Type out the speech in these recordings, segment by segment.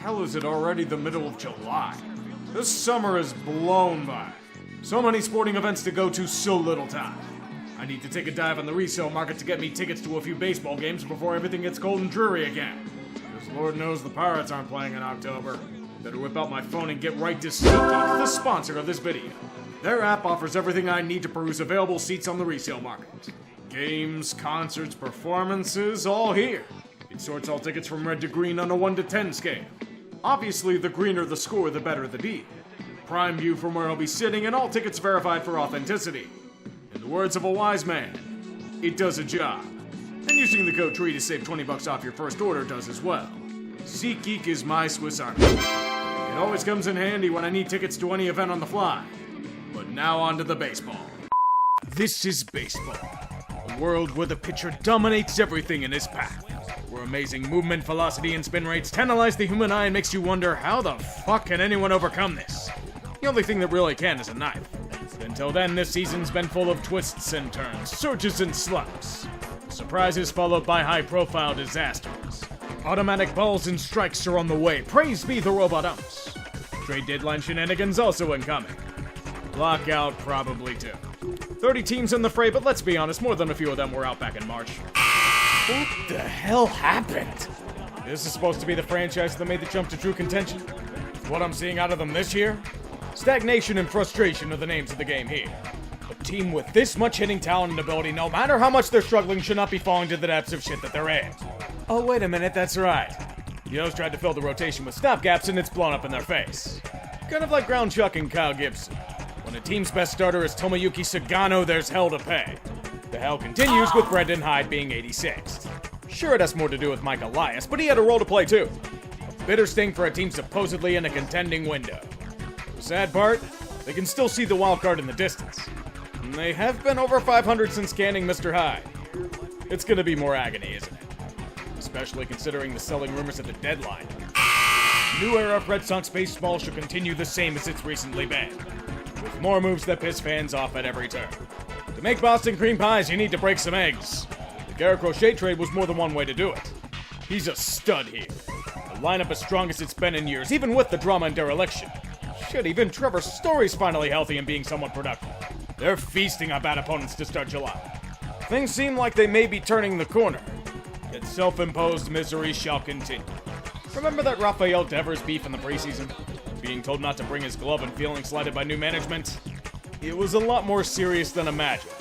hell is it already the middle of July? This summer is blown by. So many sporting events to go to, so little time. I need to take a dive on the resale market to get me tickets to a few baseball games before everything gets cold and dreary again. Because Lord knows the Pirates aren't playing in October. Better whip out my phone and get right to SeatGeek, the sponsor of this video. Their app offers everything I need to peruse available seats on the resale market. Games, concerts, performances, all here. It sorts all tickets from red to green on a 1 to 10 scale. Obviously, the greener the score, the better the deal. Prime view from where I'll be sitting and all tickets verified for authenticity. In the words of a wise man, it does a job. And using the code TREE to save $20 off your first order does as well. SeatGeek is my Swiss Army. It always comes in handy when I need tickets to any event on the fly. But now on to the baseball. This is baseball. A world where the pitcher dominates everything in his path. Where amazing movement, velocity, and spin rates tantalize the human eye and makes you wonder how the fuck can anyone overcome this? The only thing that really can is a knife. Until then, this season's been full of twists and turns, surges and slumps. Surprises followed by high-profile disasters. Automatic balls and strikes are on the way. Praise be the robot umps. Trade deadline shenanigans also incoming. Lockout probably too. 30 teams in the fray, but let's be honest, more than a few of them were out back in March. What the hell happened? This is supposed to be the franchise that made the jump to true contention. What I'm seeing out of them this year? Stagnation and frustration are the names of the game here. A team with this much hitting talent and ability, no matter how much they're struggling, should not be falling to the depths of shit that they're in. Oh, wait a minute, that's right. The O's tried to fill the rotation with stopgaps and it's blown up in their face. Kind of like Ground Chuck and Kyle Gibson. When a team's best starter is Tomoyuki Sagano, there's hell to pay. The hell continues with Brendan Hyde being 86th. Sure, it has more to do with Mike Elias, but he had a role to play too. A bitter sting for a team supposedly in a contending window. The sad part, they can still see the wild card in the distance. And they have been over 500 since scanning Mr. Hyde. It's gonna be more agony, isn't it? Especially considering the selling rumors at the deadline. The new era of Red Sox baseball should continue the same as it's recently been, with more moves that piss fans off at every turn. To make Boston cream pies, you need to break some eggs. The Garrett Crochet trade was more than one way to do it. He's a stud here. The lineup as strong as it's been in years, even with the drama and dereliction. Shit, even Trevor Story's finally healthy and being somewhat productive. They're feasting on bad opponents to start July. Things seem like they may be turning the corner, yet self-imposed misery shall continue. Remember that Rafael Devers beef in the preseason? Being told not to bring his glove and feeling slighted by new management? It was a lot more serious than imagined.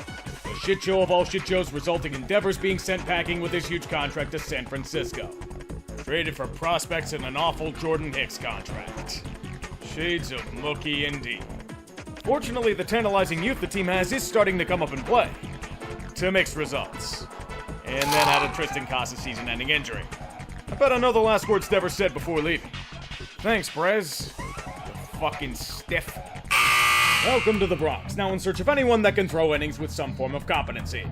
A shit show of all shit shows resulting in Devers being sent packing with his huge contract to San Francisco. Traded for prospects and an awful Jordan Hicks contract. Shades of Mookie indeed. Fortunately, the tantalizing youth the team has is starting to come up in play. To mixed results. And then add a Tristan Casas season-ending injury. I bet I know the last words Devers said before leaving. Thanks, Prez. You fucking stiff. Welcome to the Bronx, now in search of anyone that can throw innings with some form of competency.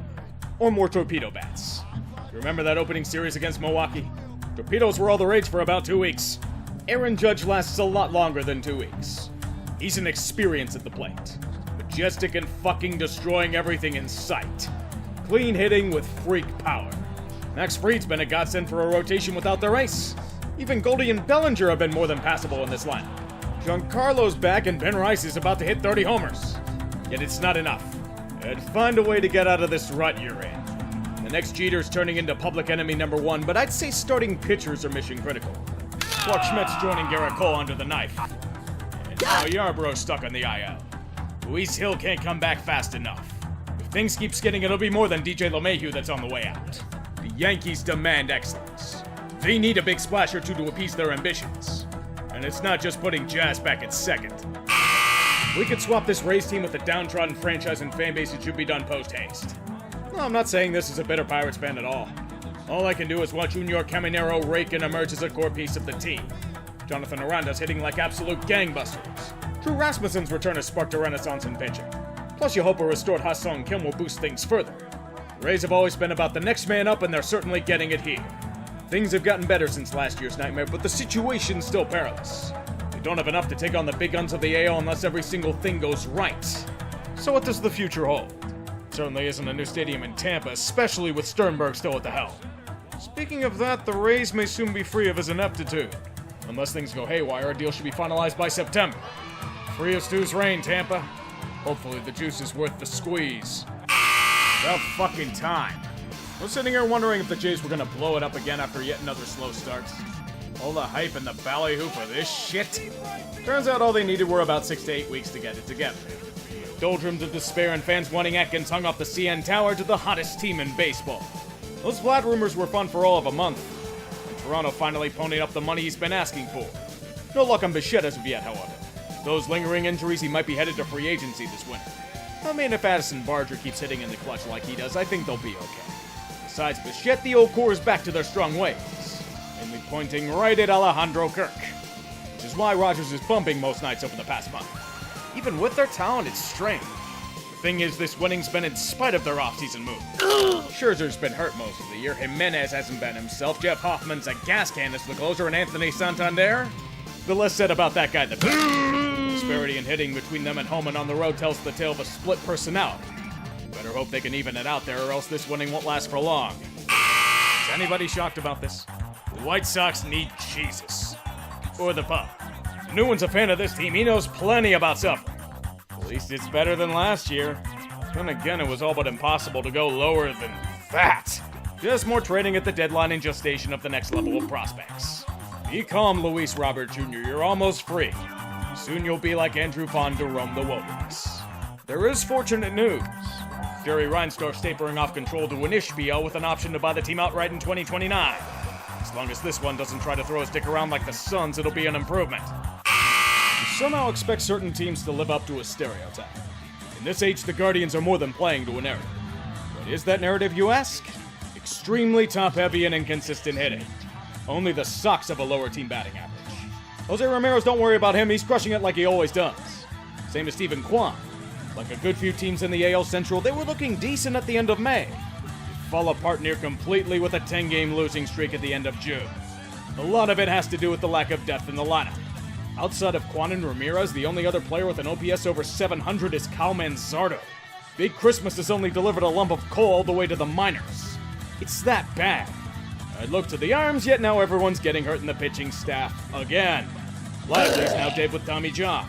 Or more torpedo bats. You remember that opening series against Milwaukee? Torpedoes were all the rage for about 2 weeks. Aaron Judge lasts a lot longer than 2 weeks. He's an experience at the plate. Majestic and fucking destroying everything in sight. Clean hitting with freak power. Max Fried's been a godsend for a rotation without their ace. Even Goldie and Bellinger have been more than passable in this lineup. Giancarlo's back and Ben Rice is about to hit 30 homers. Yet it's not enough. And find a way to get out of this rut you're in. The next Jeter's turning into public enemy number 1, but I'd say starting pitchers are mission critical. Clark Schmidt's joining Garrett Cole under the knife. And now Yarbrough's stuck on the IL. Luis Hill can't come back fast enough. If things keep skidding, it'll be more than DJ LeMahieu that's on the way out. The Yankees demand excellence. They need a big splash or two to appease their ambitions. And it's not just putting Jazz back at second. We could swap this Rays team with a downtrodden franchise and fanbase. It should be done post-haste. No, I'm not saying this is a bitter Pirates fan at all. All I can do is watch Junior Caminero rake and emerge as a core piece of the team. Jonathan Aranda's hitting like absolute gangbusters. Drew Rasmussen's return has sparked a renaissance in pitching. Plus you hope a restored Ha-Sung Kim will boost things further. The Rays have always been about the next man up, and they're certainly getting it here. Things have gotten better since last year's nightmare, but the situation's still perilous. They don't have enough to take on the big guns of the AL unless every single thing goes right. So what does the future hold? It certainly isn't a new stadium in Tampa, especially with Sternberg still at the helm. Speaking of that, the Rays may soon be free of his ineptitude. Unless things go haywire, a deal should be finalized by September. Free of Stu's reign, Tampa. Hopefully the juice is worth the squeeze. About fucking time. I was sitting here wondering if the Jays were gonna blow it up again after yet another slow start. All the hype and the ballyhoo for this shit. Turns out all they needed were about 6 to 8 weeks to get it together. Doldrums of despair and fans wanting Atkins hung off the CN Tower to the hottest team in baseball. Those Vlad rumors were fun for all of a month. And Toronto finally ponied up the money he's been asking for. No luck on Bichette as of yet, however. Those lingering injuries, he might be headed to free agency this winter. I mean, if Addison Barger keeps hitting in the clutch like he does, I think they'll be okay. Besides Bichette, the old core is back to their strong ways. Mainly pointing right at Alejandro Kirk. Which is why Rogers is bumping most nights over the past month. Even with their talent, it's strange. The thing is, this winning's been in spite of their offseason move. Scherzer's been hurt most of the year, Jimenez hasn't been himself, Jeff Hoffman's a gas can as the closer, and Anthony Santander? The less said about that guy, the better. Disparity in hitting between them at home and on the road tells the tale of a split personality. Better hope they can even it out there, or else this winning won't last for long. Is anybody shocked about this? The White Sox need Jesus. Or the pup. The new one's a fan of this team, he knows plenty about suffering. At least it's better than last year. Then again, it was all but impossible to go lower than that. Just more trading at the deadline and gestation of the next level of prospects. Be calm, Luis Robert Jr., you're almost free. Soon you'll be like Andrew Vaughn to roam the wilderness. There is fortunate news. Jerry Reinsdorf tapering off control to an Ishbio with an option to buy the team outright in 2029. As long as this one doesn't try to throw his dick around like the Suns, it'll be an improvement. You somehow expect certain teams to live up to a stereotype. In this age, the Guardians are more than playing to a narrative. What is that narrative, you ask? Extremely top-heavy and inconsistent hitting. Only the Sox have a lower team batting average. Jose Ramirez, don't worry about him, he's crushing it like he always does. Same as Stephen Kwan. Like a good few teams in the AL Central, they were looking decent at the end of May. They fall apart near completely with a 10-game losing streak at the end of June. A lot of it has to do with the lack of depth in the lineup. Outside of Kwan and Ramirez, the only other player with an OPS over 700 is Cal Manzardo. Big Christmas has only delivered a lump of coal all the way to the minors. It's that bad. I'd look to the arms, yet now everyone's getting hurt in the pitching staff again. Lively's now dead with Tommy John.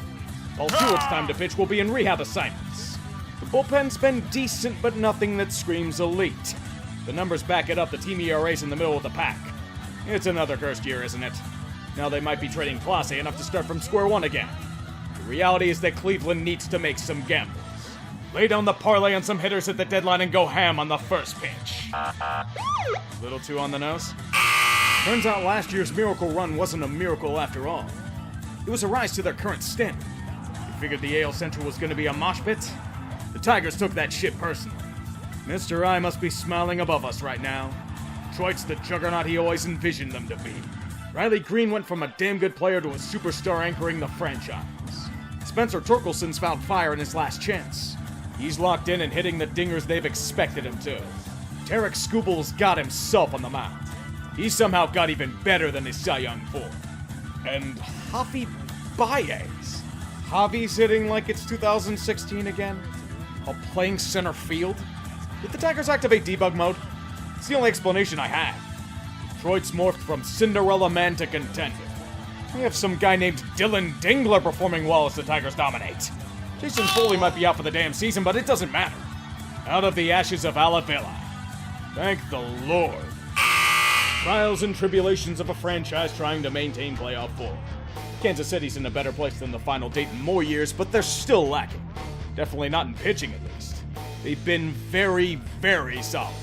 Paul Stewart's time to pitch will be in rehab assignments. The bullpen's been decent, but nothing that screams elite. The numbers back it up, the team ERA's in the middle of the pack. It's another cursed year, isn't it? Now they might be trading Clase enough to start from square one again. The reality is that Cleveland needs to make some gambles. Lay down the parlay on some hitters at the deadline and go ham on the first pitch. Little too on the nose? Turns out last year's miracle run wasn't a miracle after all. It was a rise to their current standard. You figured the AL Central was going to be a mosh pit? The Tigers took that shit personally. Mr. I must be smiling above us right now. Detroit's the juggernaut he always envisioned them to be. Riley Green went from a damn good player to a superstar anchoring the franchise. Spencer Torkelson's found fire in his last chance. He's locked in and hitting the dingers they've expected him to. Tarek Skubal's got himself on the mound. He somehow got even better than his Cy Young form. And Javi Baez. Javi's hitting like it's 2016 again, while playing center field. Did the Tigers activate debug mode? It's the only explanation I have. Detroit's morphed from Cinderella man to contender. We have some guy named Dylan Dingler performing well as the Tigers dominate. Jason Foley might be out for the damn season, but it doesn't matter. Out of the ashes of Alavila. Thank the Lord. Trials and tribulations of a franchise trying to maintain playoff form. Kansas City's in a better place than the final date in more years, but they're still lacking. Definitely not in pitching, at least. They've been very, very solid.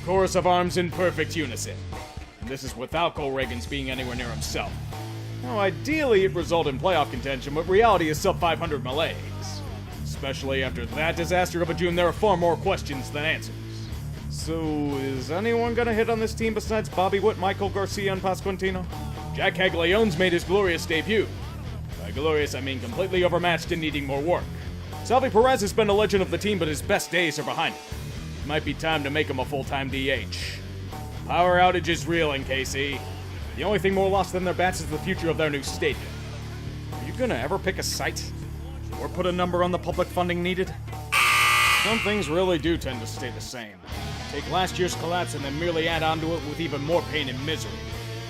Chorus of arms in perfect unison. And this is without Cole Reagans being anywhere near himself. Now, ideally, it'd result in playoff contention, but reality is sub-500 malaise. Especially after that disaster of a June, there are far more questions than answers. So, is anyone gonna hit on this team besides Bobby Witt, Michael Garcia, and Pasquantino? Jack Caglianone's made his glorious debut. By glorious, I mean completely overmatched and needing more work. Salvi Perez has been a legend of the team, but his best days are behind him. It might be time to make him a full-time DH. Power outage is real in KC. The only thing more lost than their bats is the future of their new stadium. Are you gonna ever pick a site? Or put a number on the public funding needed? Some things really do tend to stay the same. Take last year's collapse and then merely add onto it with even more pain and misery.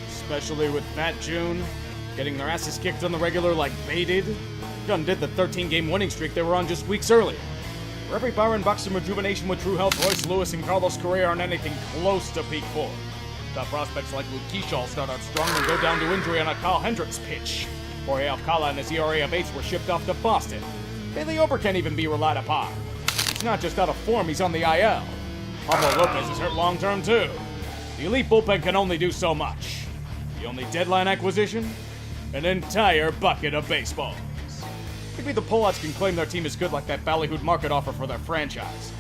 Especially with that June, getting their asses kicked on the regular like they did. Undid the 13-game winning streak they were on just weeks earlier. For every Byron Buxton rejuvenation with true health, Royce Lewis and Carlos Correa aren't anything close to peak form. Top prospects like Luke Keeschall start out strong and go down to injury on a Kyle Hendricks pitch. Jorge Alcala and his ERA of 8s were shipped off to Boston. Bailey Ober can't even be relied upon. He's not just out of form, he's on the IL. Pablo Lopez is hurt long-term too. The elite bullpen can only do so much. The only deadline acquisition? An entire bucket of baseballs. Maybe the Polacks can claim their team is good like that ballyhooed market offer for their franchise.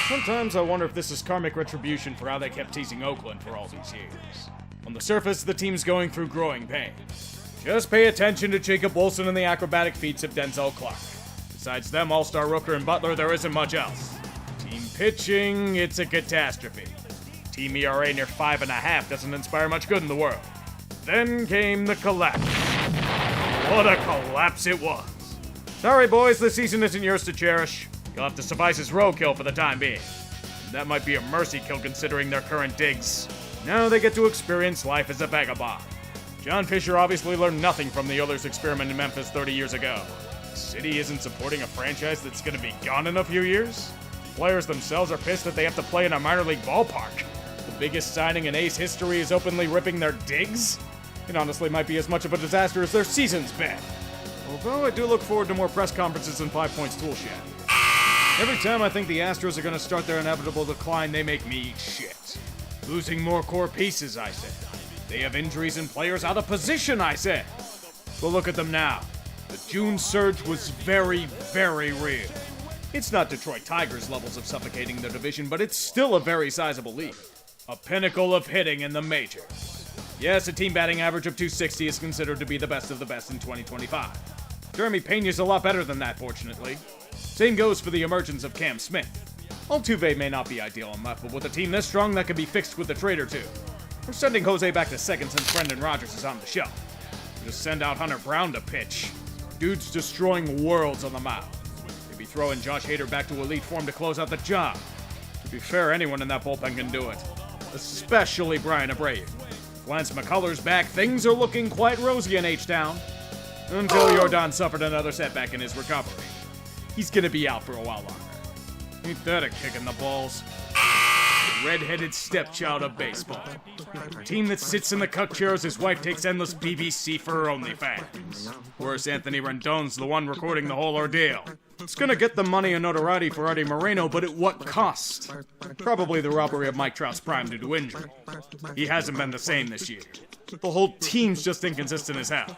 Sometimes I wonder if this is karmic retribution for how they kept teasing Oakland for all these years. On the surface, the team's going through growing pains. Just pay attention to Jacob Wilson and the acrobatic feats of Denzel Clark. Besides them, All-Star Rooker and Butler, there isn't much else. Team pitching, it's a catastrophe. Team ERA near 5.5 doesn't inspire much good in the world. Then came the collapse. What a collapse it was. Sorry, boys, the season isn't yours to cherish. You'll have to suffice as roadkill for the time being. That might be a mercy kill considering their current digs. Now they get to experience life as a vagabond. John Fisher obviously learned nothing from the Oilers' experiment in Memphis 30 years ago. The city isn't supporting a franchise that's going to be gone in a few years. The players themselves are pissed that they have to play in a minor league ballpark. The biggest signing in A's history is openly ripping their digs? It honestly might be as much of a disaster as their season's been. Although I do look forward to more press conferences and 5 Points Toolshed. Every time I think the Astros are going to start their inevitable decline, they make me eat shit. Losing more core pieces, I said. They have injuries and players out of position, I said. But look at them now. The June surge was very, very real. It's not Detroit Tigers levels of suffocating their division, but it's still a very sizable lead. A pinnacle of hitting in the majors. Yes, a team batting average of .260 is considered to be the best of the best in 2025. Jeremy Pena's a lot better than that, fortunately. Same goes for the emergence of Cam Smith. Altuve may not be ideal on left, but with a team this strong, that could be fixed with a trade or two. We're sending Jose back to second since Brendan Rodgers is on the shelf. Just send out Hunter Brown to pitch. Dude's destroying worlds on the mound. Maybe throw in Josh Hader back to elite form to close out the job. To be fair, anyone in that bullpen can do it. Especially Brian Abreu. If Lance McCullers back, things are looking quite rosy in H-Town. Until Yordan suffered another setback in his recovery. He's gonna be out for a while longer. Ain't that a kick in the balls? The red-headed stepchild of baseball. A team that sits in the cuck chair as his wife takes endless BBC for her OnlyFans. Worse, Anthony Rendon's the one recording the whole ordeal. It's gonna get the money and notoriety for Artie Moreno, but at what cost? Probably the robbery of Mike Trout's prime due to injury. He hasn't been the same this year. The whole team's just inconsistent as hell.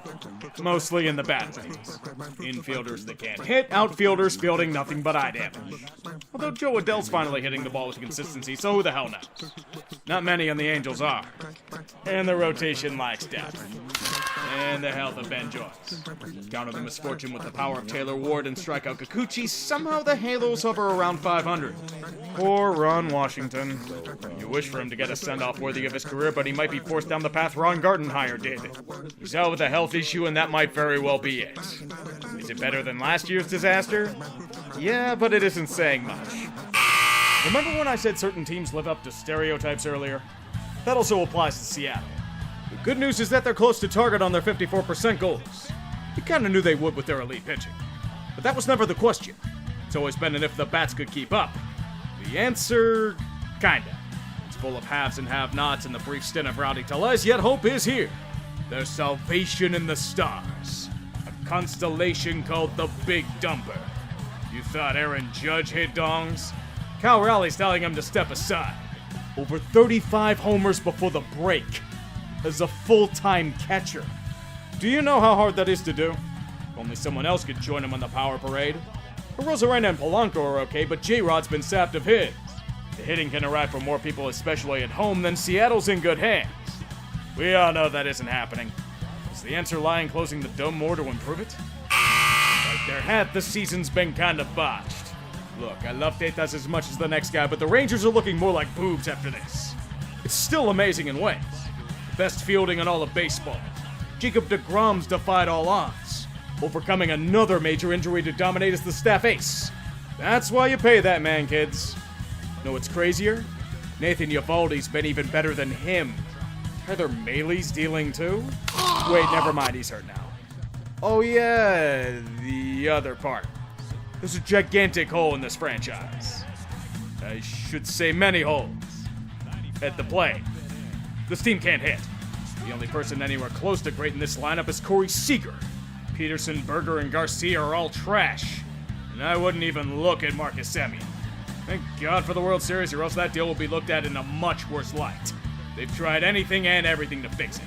Mostly in the bad ways. Infielders that can't hit, outfielders fielding nothing but eye damage. Although Joe Adell's finally hitting the ball with consistency, so who the hell knows? Not many on the Angels are. And the rotation lacks depth. And the health of Ben Joyce. Counter the misfortune with the power of Taylor Ward and strikeout Kikuchi, somehow the Halos hover around 500. Poor Ron Washington. You wish for him to get a send-off worthy of his career, but he might be forced down the path Ron Gardenhire did. He's out with a health issue, and that might very well be it. Is it better than last year's disaster? Yeah, but it isn't saying much. Remember when I said certain teams live up to stereotypes earlier? That also applies to Seattle. The good news is that they're close to target on their 54% goals. We kinda knew they would with their elite pitching. But that was never the question. It's always been an if the bats could keep up. The answer, kinda. It's full of haves and have-nots and the brief stint of Rowdy Tellez, yet hope is here. There's salvation in the stars. A constellation called the Big Dumper. You thought Aaron Judge hit dongs? Cal Raleig's telling him to step aside. Over 35 homers before the break. As a full-time catcher. Do you know how hard that is to do? Only someone else could join him on the power parade. Rosarena and Polanco are okay, but J-Rod's been sapped of his. The hitting can arrive from more people, especially at home, then Seattle's in good hands. We all know that isn't happening. Does the answer lie in closing the dome more to improve it? Like their hat, the season's been kind of botched. Look, I love Tetas as much as the next guy, but the Rangers are looking more like boobs after this. It's still amazing in ways. Best fielding in all of baseball. Jacob deGrom's defied all odds, overcoming another major injury to dominate as the staff ace. That's why you pay that man, kids. Know what's crazier? Nathan Eovaldi's been even better than him. Tyler Mahley's dealing too? Wait, never mind, he's hurt now. Oh yeah, the other part. There's a gigantic hole in this franchise. I should say many holes. At the plate. This team can't hit. The only person anywhere close to great in this lineup is Corey Seager. Peterson, Berger, and Garcia are all trash. And I wouldn't even look at Marcus Semien. Thank God for the World Series, or else that deal will be looked at in a much worse light. They've tried anything and everything to fix it.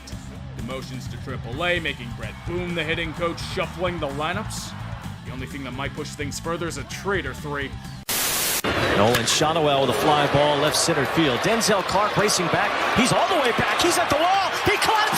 Demotions to AAA, making Brett Boone the hitting coach, shuffling the lineups. The only thing that might push things further is a trade or three. Nolan Shotwell with a fly ball left center field. Denzel Clark racing back. He's all the way back. He's at the wall. He caught it.